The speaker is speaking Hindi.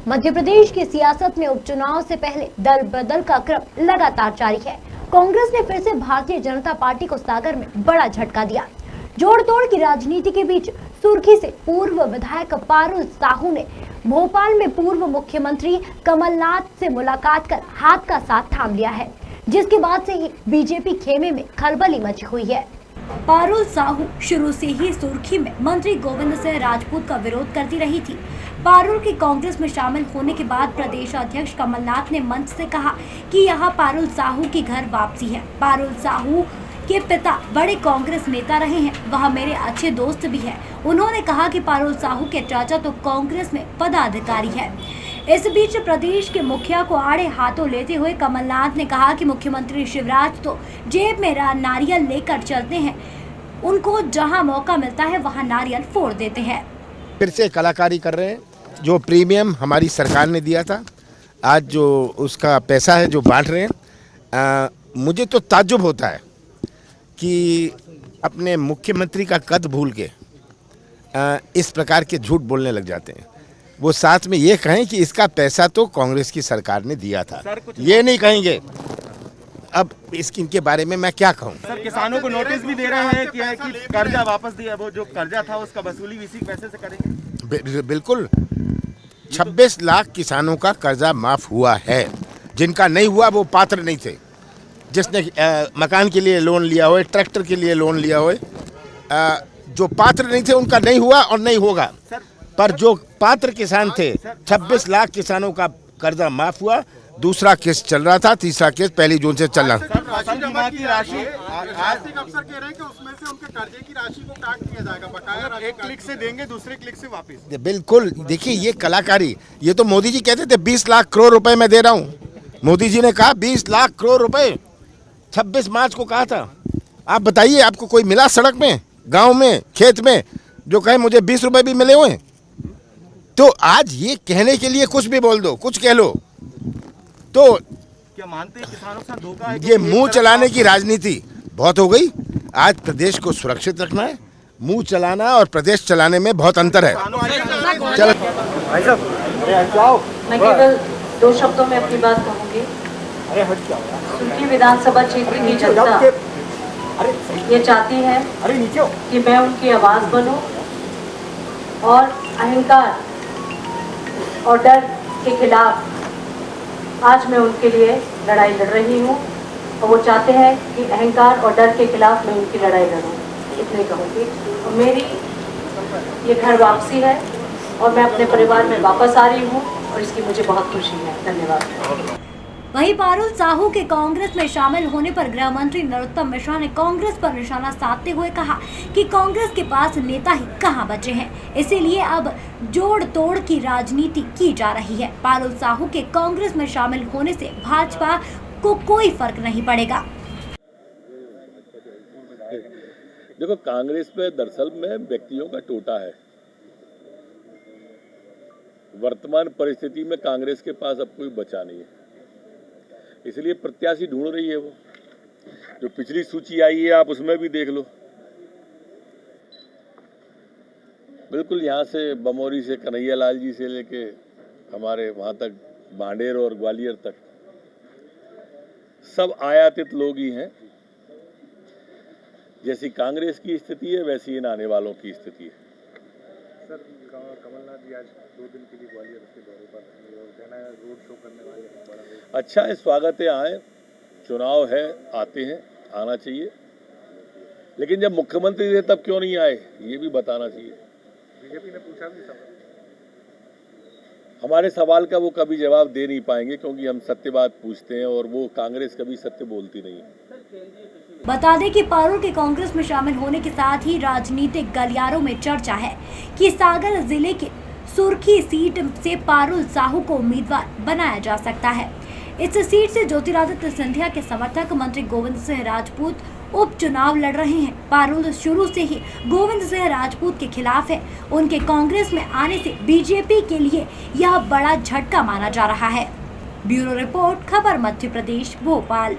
मध्य प्रदेश की सियासत में उपचुनाव से पहले दल बदल का क्रम लगातार जारी है। कांग्रेस ने फिर से भारतीय जनता पार्टी को सागर में बड़ा झटका दिया। जोड़ तोड़ की राजनीति के बीच सुर्खी से पूर्व विधायक पारुल साहू ने भोपाल में पूर्व मुख्यमंत्री कमलनाथ से मुलाकात कर हाथ का साथ थाम लिया है, जिसके बाद से ही बीजेपी खेमे में खलबली मची हुई है। पारुल साहू शुरू से ही सुर्खी में मंत्री गोविंद सिंह राजपूत का विरोध करती रही थी। पारुल के कांग्रेस में शामिल होने के बाद प्रदेश अध्यक्ष कमलनाथ ने मंच से कहा कि यह पारुल साहू की घर वापसी है। पारुल साहू के पिता बड़े कांग्रेस नेता रहे हैं, वह मेरे अच्छे दोस्त भी हैं। उन्होंने कहा कि पारुल साहू के चाचा तो कांग्रेस में पदाधिकारी है। इस बीच प्रदेश के मुखिया को आड़े हाथों लेते हुए कमलनाथ ने कहा कि मुख्यमंत्री शिवराज तो जेब में नारियल लेकर चलते हैं, उनको जहां मौका मिलता है वहां नारियल फोड़ देते हैं। फिर से कलाकारी कर रहे हैं। जो प्रीमियम हमारी सरकार ने दिया था, आज जो उसका पैसा है जो बांट रहे हैं, मुझे तो ताज्जुब होता है कि अपने मुख्यमंत्री का कद भूल के इस प्रकार के झूठ बोलने लग जाते हैं। वो साथ में ये कहें कि इसका पैसा तो कांग्रेस की सरकार ने दिया था, ये नहीं कहेंगे। अब इनके बारे में मैं क्या कहूँ। सर, किसानों को नोटिस भी दे रहे हैं कि कर्जा वापस दिया, वो जो कर्जा था उसका वसूली इसी पैसे से करेंगे। बिल्कुल 26 लाख किसानों का कर्जा माफ हुआ है। जिनका नहीं हुआ वो पात्र नहीं थे। जिसने मकान के लिए लोन लिया हो, ट्रैक्टर के लिए लोन लिया हो, जो पात्र नहीं थे उनका नहीं हुआ और नहीं होगा। पर जो पात्र किसान थे, 26 लाख किसानों का कर्जा माफ हुआ। दूसरा केस चल रहा था, तीसरा केस 1 जून से चल रहा था। की राशि अफसर कह रहे हैं कि उसमें से उनके कर्जे की राशि को काट दिया जाएगा, बकाया एक क्लिक से देंगे, दूसरे क्लिक से वापस। बिल्कुल, देखिए ये कलाकारी। ये तो मोदी जी कहते थे 20 लाख करोड़ रुपए मैं दे रहा हूँ। मोदी जी ने कहा 20 लाख करोड़ रुपए 26 मार्च को कहा था। आप बताइए, आपको कोई मिला सड़क में, गांव में, खेत में जो कहे मुझे 20 रुपए भी मिले हुए? तो आज ये कहने के लिए कुछ भी बोल दो, कुछ कह लो, तो क्या मानते हैं किसानों के साथ धोखा है? ये मुंह चलाने की राजनीति बहुत हो गई। आज प्रदेश को सुरक्षित रखना है। मुंह चलाना और प्रदेश चलाने में बहुत अंतर है। चलो मैं केवल 2 शब्दों में अपनी बात कहूँगी। सुर्खी विधानसभा क्षेत्र की जनता ये चाहती है कि मैं उनकी आवाज़ बनूं और अहंकार और डर के खिलाफ आज मैं उनके लिए लड़ाई लड़ रही हूँ। और वो चाहते हैं कि अहंकार और डर के खिलाफ मैं उनकी लड़ाई लड़ूँ, इतने कहूँगी। और मेरी ये घर वापसी है और मैं अपने परिवार में वापस आ रही हूँ और इसकी मुझे बहुत खुशी है। धन्यवाद। वहीं पारुल साहू के कांग्रेस में शामिल होने पर गृह मंत्री नरोत्तम मिश्रा ने कांग्रेस पर निशाना साधते हुए कहा कि कांग्रेस के पास नेता ही कहां बचे हैं, इसीलिए अब जोड़ तोड़ की राजनीति की जा रही है। पारुल साहू के कांग्रेस में शामिल होने से भाजपा को कोई फर्क नहीं पड़ेगा। देखो, कांग्रेस में दरअसल में व्यक्तियों का टोटा है। वर्तमान परिस्थिति में कांग्रेस के पास अब कोई बचा नहीं है, इसलिए प्रत्याशी ढूंढ रही है। वो जो पिछली सूची आई है आप उसमें भी देख लो। बिल्कुल यहाँ से बमौरी से कन्हैया लाल जी से लेके हमारे वहाँ तक भांडेर और ग्वालियर तक सब आयातित लोग ही हैं। जैसी कांग्रेस की स्थिति है वैसी इन आने वालों की स्थिति है। सर, कमलनाथ जी आज 2 दिन के लिए ग्वालियर के दौरे पर रोड शो करने वाले हैं। अच्छा है, स्वागत है, आए। चुनाव है, आते हैं, आना चाहिए। लेकिन जब मुख्यमंत्री थे तब क्यों नहीं आए, ये भी बताना चाहिए। बीजेपी ने पूछा भी सवाल। हमारे सवाल का वो कभी जवाब दे नहीं पाएंगे, क्योंकि हम सत्य बात पूछते हैं और वो कांग्रेस कभी सत्य बोलती नहीं है। बता दें कि पारुल के कांग्रेस में शामिल होने के साथ ही राजनीतिक गलियारों में चर्चा है कि सागर जिले के सुर्खी सीट से पारुल साहू को उम्मीदवार बनाया जा सकता है। इस सीट से ज्योतिरादित्य सिंधिया के समर्थक मंत्री गोविंद सिंह राजपूत उपचुनाव लड़ रहे हैं। पारुल शुरू से ही गोविंद सिंह राजपूत के खिलाफ है। उनके कांग्रेस में आने से बीजेपी के लिए यह बड़ा झटका माना जा रहा है। ब्यूरो रिपोर्ट, खबर मध्य प्रदेश, भोपाल।